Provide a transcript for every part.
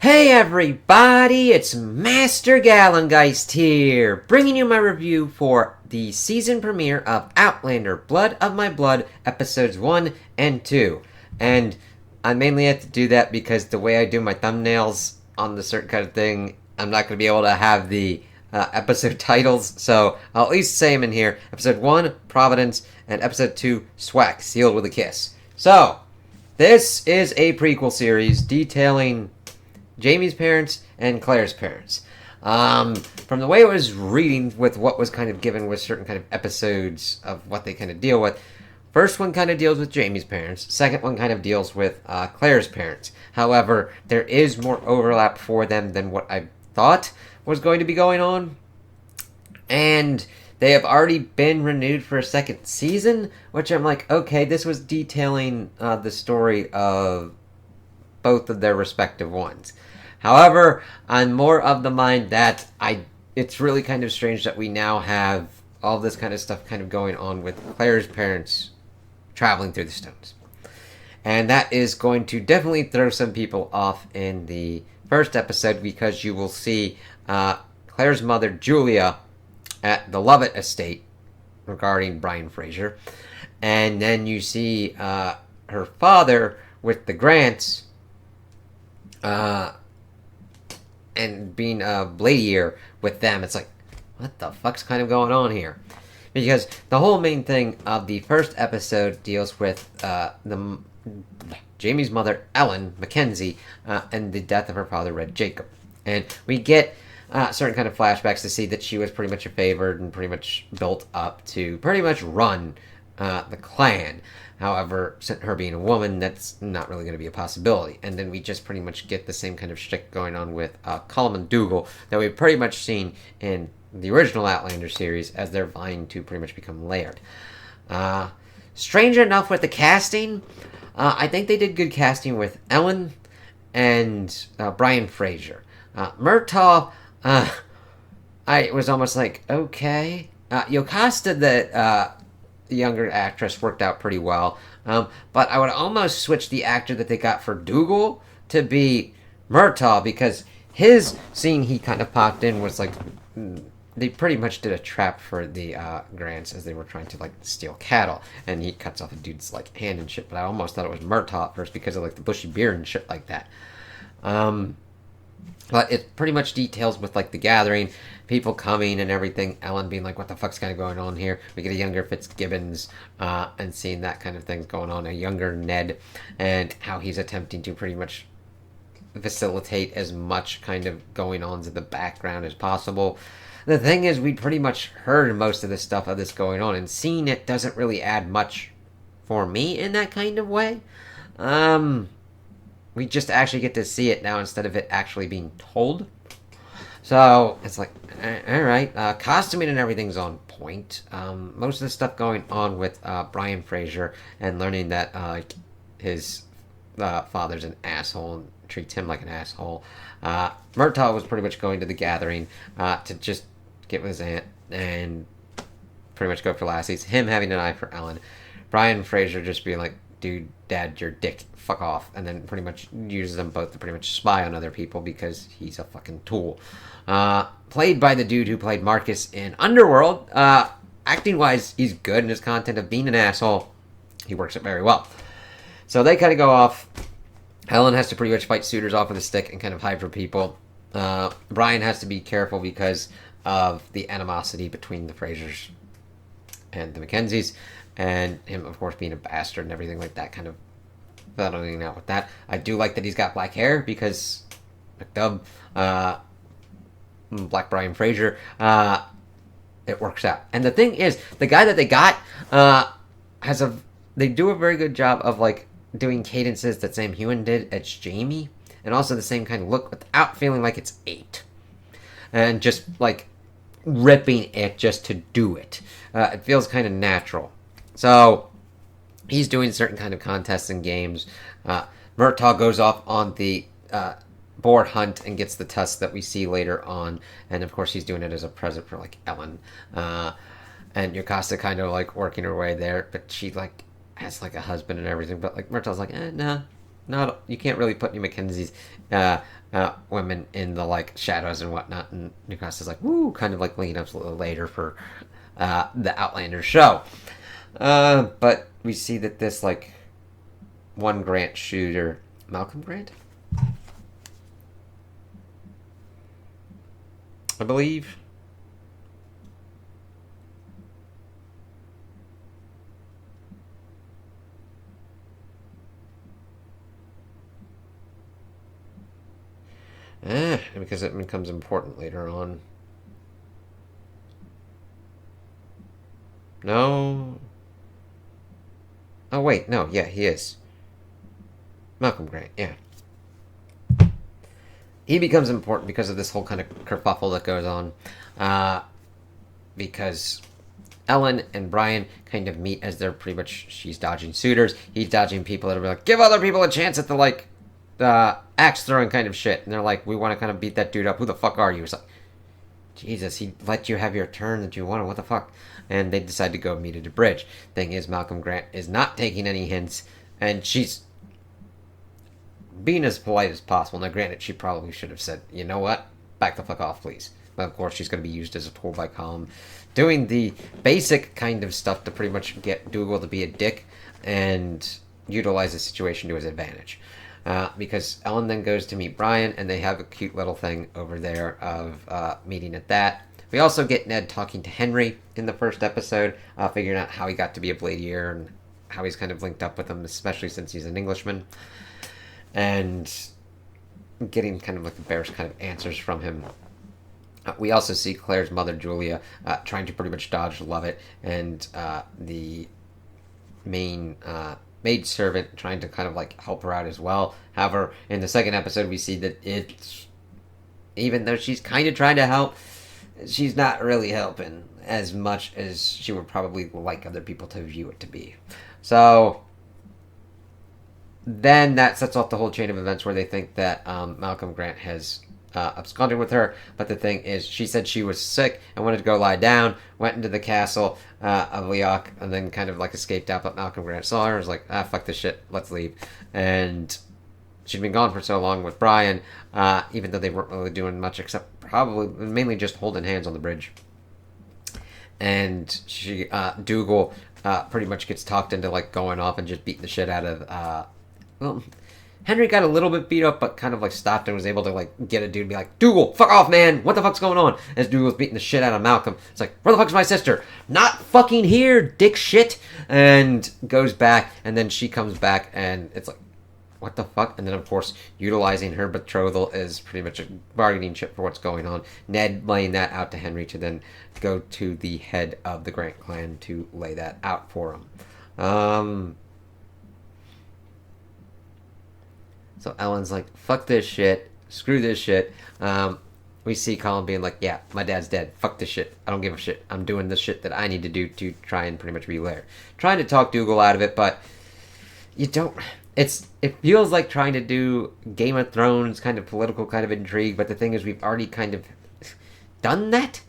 Hey everybody, it's Master Gallengeist here, bringing you my review for the season premiere of Outlander Blood of My Blood, episodes 1 and 2. And I mainly have to do that because the way I do my thumbnails on the certain kind of thing, I'm not going to be able to have the episode titles, so I'll at least say them in here. Episode 1, Providence, and episode 2, SWAK, Sealed with a Kiss. So, this is a prequel series detailing Jamie's parents and Claire's parents. From the way I was reading with what was kind of given with certain kind of episodes of what they kind of deal with, first one kind of deals with Jamie's parents, second one kind of deals with Claire's parents. However, there is more overlap for them than what I thought was going to be going on. And they have already been renewed for a second season, which I'm like, okay, this was detailing the story of both of their respective ones. However, I'm more of the mind that it's really kind of strange that we now have all this kind of stuff kind of going on with Claire's parents traveling through the stones. And that is going to definitely throw some people off in the first episode because you will see Claire's mother, Julia, at the Lovett estate regarding Brian Fraser. And then you see her father with the Grants and being Bladier with them. It's like, what the fuck's kind of going on here? Because the whole main thing of the first episode deals with Jamie's mother, Ellen Mackenzie, and the death of her father, Red Jacob. And we get certain kind of flashbacks to see that she was pretty much a favored and pretty much built up to pretty much run the clan. However, her being a woman, that's not really going to be a possibility. And then we just pretty much get the same kind of shtick going on with Cullum and Dougal that we've pretty much seen in the original Outlander series as they're vying to pretty much become Laird. Strange enough with the casting, I think they did good casting with Ellen and Brian Fraser. Murtaugh, I was almost like, okay. Yocasta, the younger actress, worked out pretty well. But I would almost switch the actor that they got for Dougal to be Murtaugh, because his scene he kind of popped in was like, they pretty much did a trap for the Grants as they were trying to like steal cattle, and he cuts off a dude's like hand and shit. But I almost thought it was Murtaugh at first because of like the bushy beard and shit like that. But it pretty much details with like the gathering, people coming and everything. Ellen being like, "What the fuck's kind of going on here?" We get a younger Fitzgibbons and seeing that kind of things going on. A younger Ned, and how he's attempting to pretty much facilitate as much kind of going on in the background as possible. The thing is, we pretty much heard most of the stuff of this going on, and seeing it doesn't really add much for me in that kind of way. We just actually get to see it now instead of it actually being told. So it's like, alright, costuming and everything's on point. Most of the stuff going on with Brian Fraser and learning that his father's an asshole and treats him like an asshole. Murtaugh was pretty much going to the gathering to just get with his aunt and pretty much go for lassies. Him having an eye for Ellen. Brian Fraser just being like, dude, dad, you're a dick, fuck off. And then pretty much uses them both to pretty much spy on other people because he's a fucking tool. Played by the dude who played Marcus in Underworld. Acting wise, he's good in his content of being an asshole. He works it very well. So they kind of go off. Helen has to pretty much fight suitors off with a stick and kind of hide from people. Brian has to be careful because of the animosity between the Frasers and the Mackenzies. And him, of course, being a bastard and everything like that, kind of settling out with that. I do like that he's got black hair because McDub, Black Brian Fraser, it works out. And the thing is, the guy that they got they do a very good job of like doing cadences that Sam Heughan did as Jamie, and also the same kind of look without feeling like it's 8, and just like ripping it just to do it. It feels kind of natural. So he's doing certain kind of contests and games. Murtaugh goes off on the boar hunt and gets the tusk that we see later on, and of course he's doing it as a present for like Ellen. And Yocasta kind of like working her way there, but she like has like a husband and everything. But like Murtaugh's like, no, you can't really put any Mackenzies women in the like shadows and whatnot, and Newcastle's like, woo, kind of like leading up a little later for the Outlander show. But we see that this like one Grant shooter, Malcolm Grant, I believe. Because it becomes important later on. No. Oh, wait, no, yeah, he is. Malcolm Grant, yeah. He becomes important because of this whole kind of kerfuffle that goes on. Because Ellen and Brian kind of meet as they're pretty much, she's dodging suitors, he's dodging people that are like, give other people a chance at the, like, axe throwing kind of shit. And they're like, we want to kind of beat that dude up. Who the fuck are you? It's like, Jesus, he let you have your turn that you wanted. What the fuck? And they decide to go meet at a bridge. Thing is, Malcolm Grant is not taking any hints, and she's being as polite as possible. Now, granted, she probably should have said, you know what? Back the fuck off, please. But of course, she's going to be used as a tool by Colm, doing the basic kind of stuff to pretty much get Dougal to be a dick and utilize the situation to his advantage. Because Ellen then goes to meet Brian, and they have a cute little thing over there of meeting at that. We also get Ned talking to Henry in the first episode, figuring out how he got to be a Bladier and how he's kind of linked up with him, especially since he's an Englishman. And getting kind of like the Bears kind of answers from him. We also see Claire's mother, Julia, trying to pretty much dodge Lovett, and the main maid servant trying to kind of like help her out as well. However, in the second episode, we see that it's, even though she's kind of trying to help, she's not really helping as much as she would probably like other people to view it to be. So then that sets off the whole chain of events where they think that Malcolm Grant has absconded with her. But the thing is, she said she was sick and wanted to go lie down, went into the castle of SWAK, and then kind of like escaped out. But Malcolm Grant saw her and was like, fuck this shit, let's leave. And she'd been gone for so long with Brian, even though they weren't really doing much except probably mainly just holding hands on the bridge. And she, Dougal, pretty much gets talked into like going off and just beating the shit out of, well, Henry got a little bit beat up, but kind of like stopped and was able to like get a dude and be like, Dougal, fuck off, man! What the fuck's going on? As Dougal's beating the shit out of Malcolm. It's like, where the fuck's my sister? Not fucking here, dick shit! And goes back, and then she comes back, and it's like, what the fuck? And then, of course, utilizing her betrothal is pretty much a bargaining chip for what's going on. Ned laying that out to Henry to then go to the head of the Grant clan to lay that out for him. So Ellen's like, fuck this shit, screw this shit. We see Colin being like, yeah, my dad's dead, fuck this shit, I don't give a shit, I'm doing the shit that I need to do to try and pretty much relay. Trying to talk Dougal out of it, but you don't, it feels like trying to do Game of Thrones kind of political kind of intrigue, but the thing is, we've already kind of done that,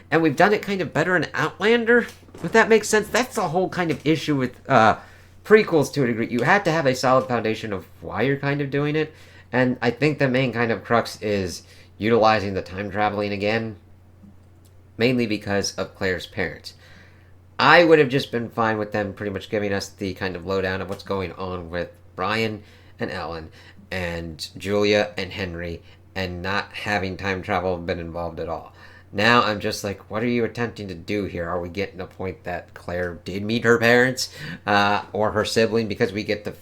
and we've done it kind of better in Outlander, if that makes sense. That's the whole kind of issue with, prequels to a degree. You have to have a solid foundation of why you're kind of doing it, and I think the main kind of crux is utilizing the time traveling again, mainly because of Claire's parents. I would have just been fine with them pretty much giving us the kind of lowdown of what's going on with Brian and Ellen and Julia and Henry, and not having time travel been involved at all. Now I'm just like, what are you attempting to do here? Are we getting a point that Claire did meet her parents or her sibling? Because we get to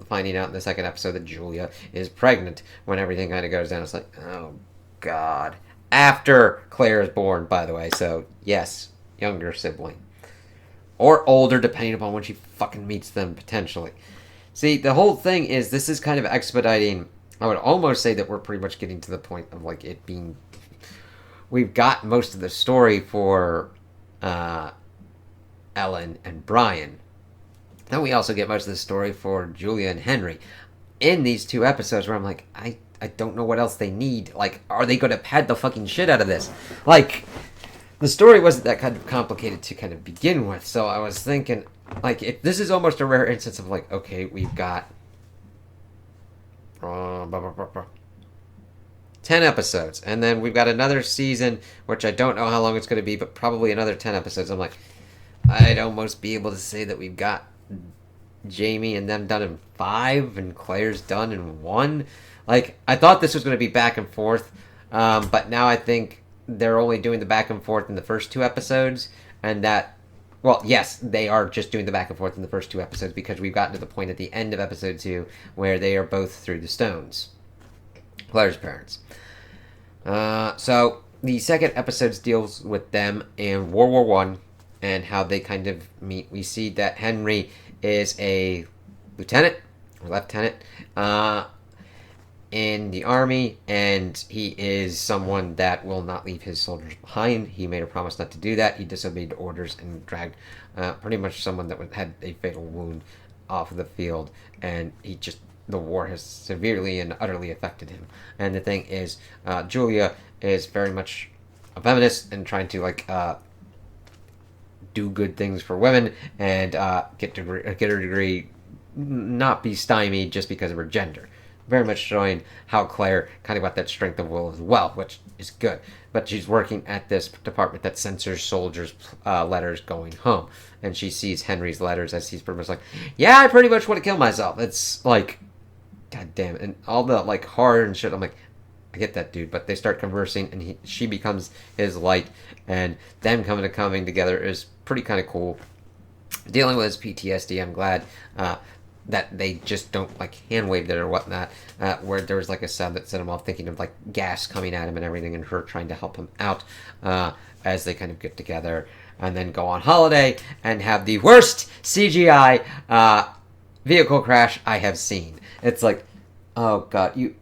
finding out in the second episode that Julia is pregnant when everything kind of goes down. It's like, oh, God. After Claire is born, by the way. So, yes, younger sibling. Or older, depending upon when she fucking meets them, potentially. See, the whole thing is, this is kind of expediting. I would almost say that we're pretty much getting to the point of, like, it being... We've got most of the story for Ellen and Brian. Then we also get most of the story for Julia and Henry. In these two episodes where I'm like, I don't know what else they need. Like, are they going to pad the fucking shit out of this? Like, the story wasn't that kind of complicated to kind of begin with. So I was thinking, like, if this is almost a rare instance of, like, okay, we've got... 10 episodes. And then we've got another season, which I don't know how long it's going to be, but probably another 10 episodes. I'm like, I'd almost be able to say that we've got Jamie and them done in 5, and Claire's done in 1. Like, I thought this was going to be back and forth, but now I think they're only doing the back and forth in the first 2 episodes, and that, well, yes, they are just doing the back and forth in the first 2 episodes, because we've gotten to the point at the end of episode 2 where they are both through the stones. Claire's parents. So, the second episode deals with them in World War One and how they kind of meet. We see that Henry is a lieutenant in the army, and he is someone that will not leave his soldiers behind. He made a promise not to do that. He disobeyed orders and dragged pretty much someone that had a fatal wound off of the field, and the war has severely and utterly affected him. And the thing is, Julia is very much a feminist and trying to do good things for women and get her degree, not be stymied just because of her gender. Very much showing how Claire kind of got that strength of will as well, which is good. But she's working at this department that censors soldiers' letters going home. And she sees Henry's letters as he's pretty much like, yeah, I pretty much want to kill myself. It's like, god damn it. And all the horror and shit, I'm like, I get that, dude. But they start conversing, and she becomes his light. And them coming together is pretty kind of cool. Dealing with his PTSD, I'm glad that they just don't hand waved it or whatnot, where there was a sound that set him off thinking of gas coming at him and everything, and her trying to help him out as they kind of get together and then go on holiday and have the worst CGI vehicle crash I have seen. It's like, oh god, you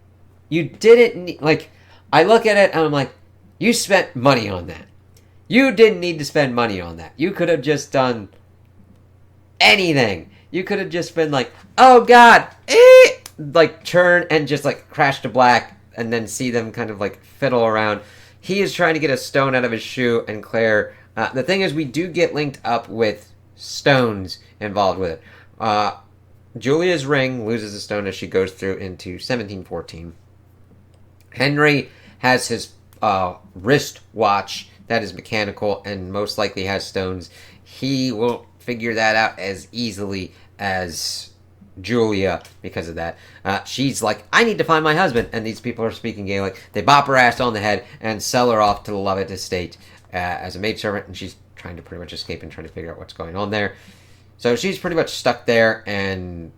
didn't need, I look at it and I'm like, you spent money on that. You didn't need to spend money on that. You could have just done anything. You could have just been like, oh god, turn and just crash to black and then see them kind of fiddle around. He is trying to get a stone out of his shoe, and Claire, the thing is, we do get linked up with stones involved with it. Julia's ring loses a stone as she goes through into 1714. Henry has his wrist watch that is mechanical and most likely has stones. He won't figure that out as easily as Julia because of that. She's like, I need to find my husband, and these people are speaking Gaelic. They bop her ass on the head and sell her off to the Lovett estate as a maidservant, and she's trying to pretty much escape and trying to figure out what's going on there. So she's pretty much stuck there, and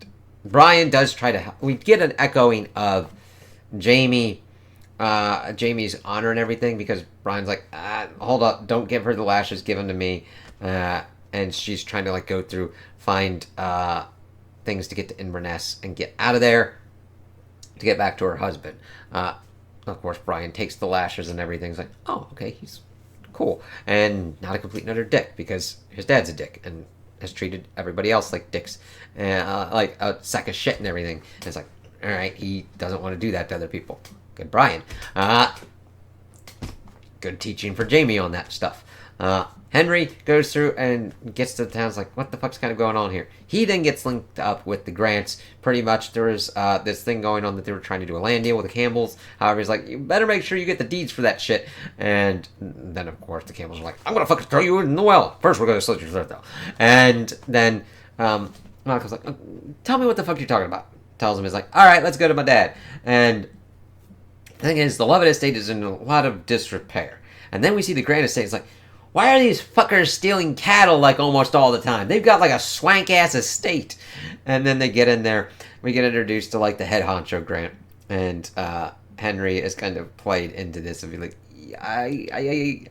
Brian does try to help. We get an echoing of Jamie's honor and everything, because Brian's like, hold up, don't give her the lashes, give them to me. And she's trying to go through, find things to get to Inverness and get out of there to get back to her husband. Of course, Brian takes the lashes and everything. He's like, oh, okay, he's cool. And not a complete and utter dick, because his dad's a dick and has treated everybody else like dicks. Like a sack of shit and everything. And it's like, alright, he doesn't want to do that to other people. Good Brian. Good teaching for Jamie on that stuff. Henry goes through and gets to the town's like, what the fuck's kind of going on here? He then gets linked up with the Grants. Pretty much there was this thing going on that they were trying to do a land deal with the Campbells. However, he's like, you better make sure you get the deeds for that shit. And then, of course, the Campbells are like, I'm going to fucking throw you in the well. First, we're going to slit your throat, though. And then Malcolm's like, tell me what the fuck you're talking about. Tells him, he's like, all right, let's go to my dad. And the thing is, the Lovett estate is in a lot of disrepair. And then we see the Grant estate. It's like, why are these fuckers stealing cattle almost all the time? They've got a swank-ass estate. And then they get in there. We get introduced to the head honcho Grant. And Henry is kind of played into this and be like, I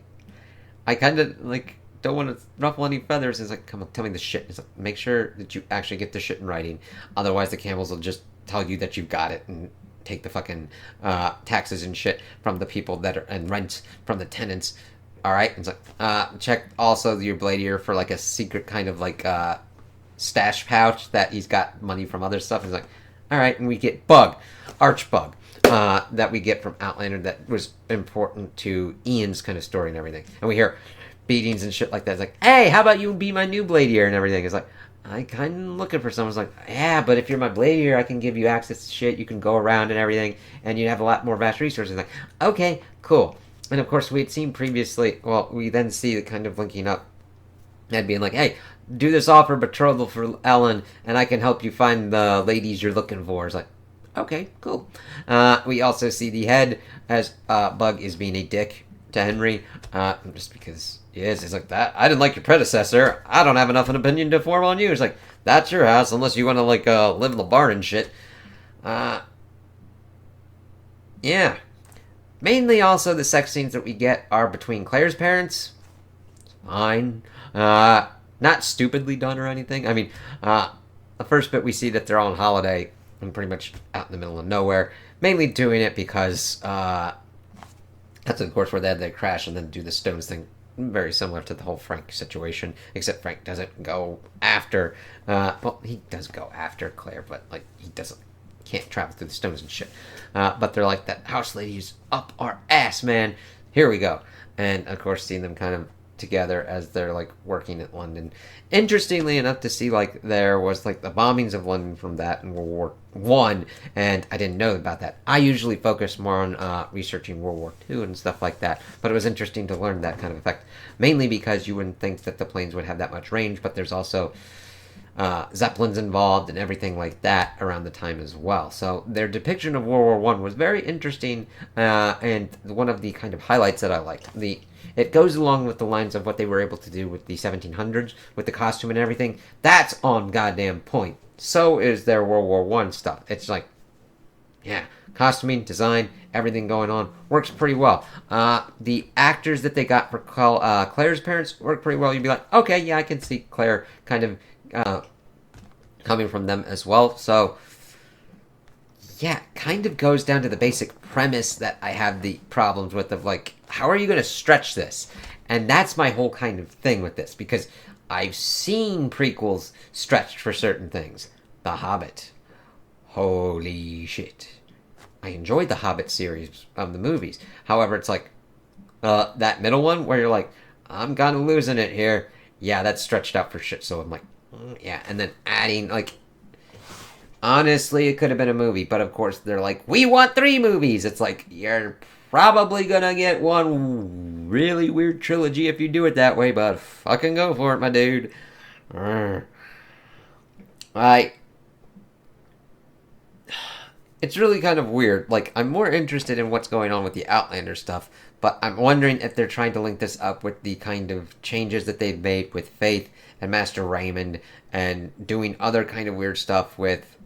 kind of don't want to ruffle any feathers. It's like, come on, tell me the shit. It's like, make sure that you actually get the shit in writing. Otherwise the Campbells will just tell you that you've got it and take the fucking taxes and shit from the people that are, and rent from the tenants. Alright, it's like, check also your blade ear for a secret kind of stash pouch that he's got money from other stuff. He's like, alright, and we get Archbug, that we get from Outlander that was important to Ian's kind of story and everything. And we hear beatings and shit like that. It's like, hey, how about you be my new blade ear and everything. It's like, I kind of looking for someone's like, yeah, but if you're my blade here, I can give you access to shit. You can go around and everything, and you have a lot more vast resources. Like, okay, cool. And of course, we had seen previously. Well, we then see the kind of linking up and being like, hey, do this offer betrothal for Ellen, and I can help you find the ladies you're looking for. It's like, okay, cool. We also see the head as Bug is being a dick to Henry, just because he is. He's like, that I didn't like your predecessor. I don't have enough an opinion to form on you. It's like, that's your house, unless you want to like live in the barn and shit. Yeah. Mainly, also the sex scenes that we get are between Claire's parents. Fine. Not stupidly done or anything. I mean, the first bit we see that they're all on holiday and pretty much out in the middle of nowhere. Mainly doing it because that's of course where they had their crash and then do the stones thing. Very similar to the whole Frank situation, except Frank doesn't go after. Well, he does go after Claire, but like he can't travel through the stones and shit. But they're like, that house lady's up our ass, man. Here we go. And of course, seeing them kind of together as they're like working at London. Interestingly enough, to see like there was like the bombings of London from that in World War One, and I didn't know about that. I usually focus more on researching World War Two and stuff like that, but it was interesting to learn that kind of effect, mainly because you wouldn't think that the planes would have that much range, but there's also Zeppelins involved and everything like that around the time as well. So their depiction of World War One was very interesting, and one of the kind of highlights that I liked. It goes along with the lines of what they were able to do with the 1700s, with the costume and everything. That's on goddamn point. So is their World War One stuff. It's like, yeah, costuming, design, everything going on works pretty well. The actors that they got for Claire's parents work pretty well. You'd be like, okay, yeah, I can see Claire kind of coming from them as well. So yeah, kind of goes down to the basic premise that I have the problems with, of like, how are you going to stretch this? And that's my whole kind of thing with this, because I've seen prequels stretched for certain things. The Hobbit. Holy shit. I enjoyed the Hobbit series of the movies. However, it's like, that middle one where you're like, I'm kind of losing it here. Yeah, that's stretched out for shit. So I'm like, yeah. And then adding, like, honestly, it could have been a movie, but of course they're like, we want 3 movies. It's like, you're probably gonna get one really weird trilogy if you do it that way, but fucking go for it, my dude. It's really kind of weird. Like, I'm more interested in what's going on with the Outlander stuff, but I'm wondering if they're trying to link this up with the kind of changes that they've made with Faith and Master Raymond, and doing other kind of weird stuff with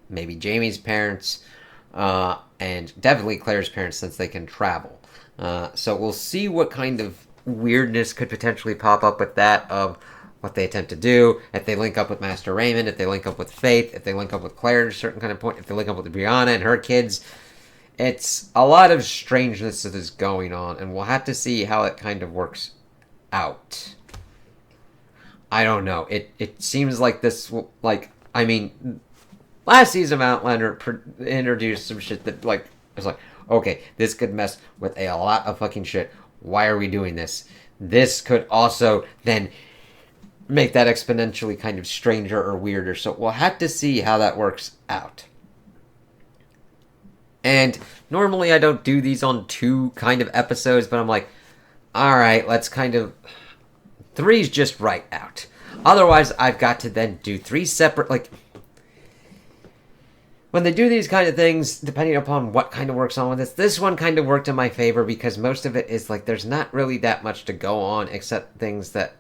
maybe Jamie's parents, and definitely Claire's parents, since they can travel. So we'll see what kind of weirdness could potentially pop up with that, of what they attempt to do, if they link up with Master Raymond, if they link up with Faith, if they link up with Claire at a certain kind of point, if they link up with Brianna and her kids. It's a lot of strangeness that is going on, and we'll have to see how it kind of works out. I don't know. It seems like this, like, I mean, last season of Outlander introduced some shit that, like, it's like, okay, this could mess with a lot of fucking shit. Why are we doing this? This could also then make that exponentially kind of stranger or weirder. So we'll have to see how that works out. And normally I don't do these on 2 kind of episodes, but I'm like, alright, let's kind of... 3's just right out. Otherwise, I've got to then do 3 separate, like... When they do these kind of things, depending upon what kind of works on with this one kind of worked in my favor, because most of it is like, there's not really that much to go on, except things that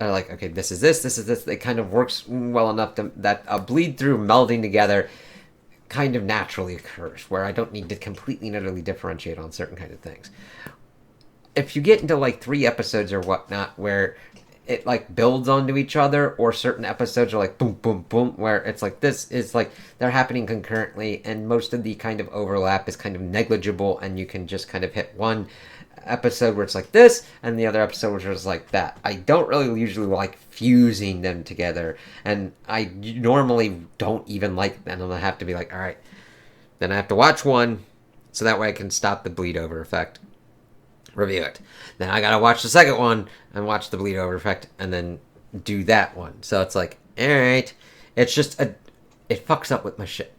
are like, okay, this is this. It kind of works well enough that a bleed through melding together kind of naturally occurs, where I don't need to completely and utterly differentiate on certain kind of things. If you get into like 3 episodes or whatnot, where it like builds onto each other, or certain episodes are like boom, boom, boom, where it's like this is like they're happening concurrently, and most of the kind of overlap is kind of negligible, and you can just kind of hit one episode where it's like this, and the other episode where it's like that. I don't really usually like fusing them together, and I normally don't even like, and I'm gonna have to be like, alright, then I have to watch one, so that way I can stop the bleed over effect, review it. Then I gotta watch the second one and watch the bleed over effect, and then do that one. So it's like, alright, it's just it fucks up with my shit.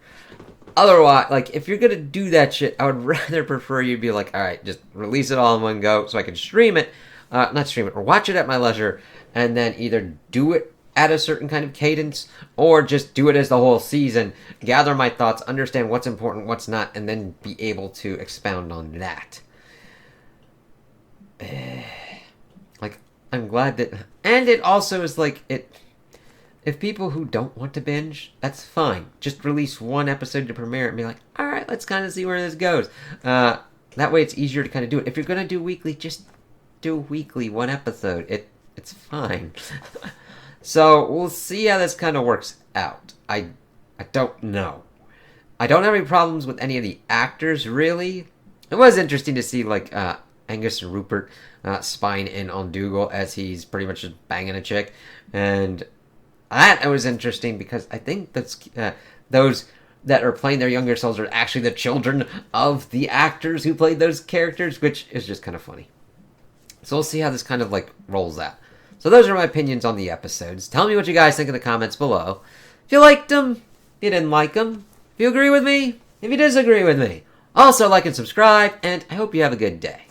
Otherwise, like, if you're gonna do that shit, I would rather prefer you be like, alright, just release it all in one go so I can stream it, not stream it, or watch it at my leisure, and then either do it at a certain kind of cadence, or just do it as the whole season, gather my thoughts, understand what's important, what's not, and then be able to expound on that. Like, I'm glad that... And it also is like, if people who don't want to binge, that's fine. Just release one episode to premiere and be like, alright, let's kind of see where this goes. That way it's easier to kind of do it. If you're going to do weekly, just do weekly, one episode. It's fine. So, we'll see how this kind of works out. I don't know. I don't have any problems with any of the actors, really. It was interesting to see, like, Angus and Rupert spying in on Dougal as he's pretty much just banging a chick. And that was interesting because I think that's those that are playing their younger selves are actually the children of the actors who played those characters, which is just kind of funny. So we'll see how this kind of, like, rolls out. So those are my opinions on the episodes. Tell me what you guys think in the comments below. If you liked them, if you didn't like them, if you agree with me, if you disagree with me. Also, like and subscribe, and I hope you have a good day.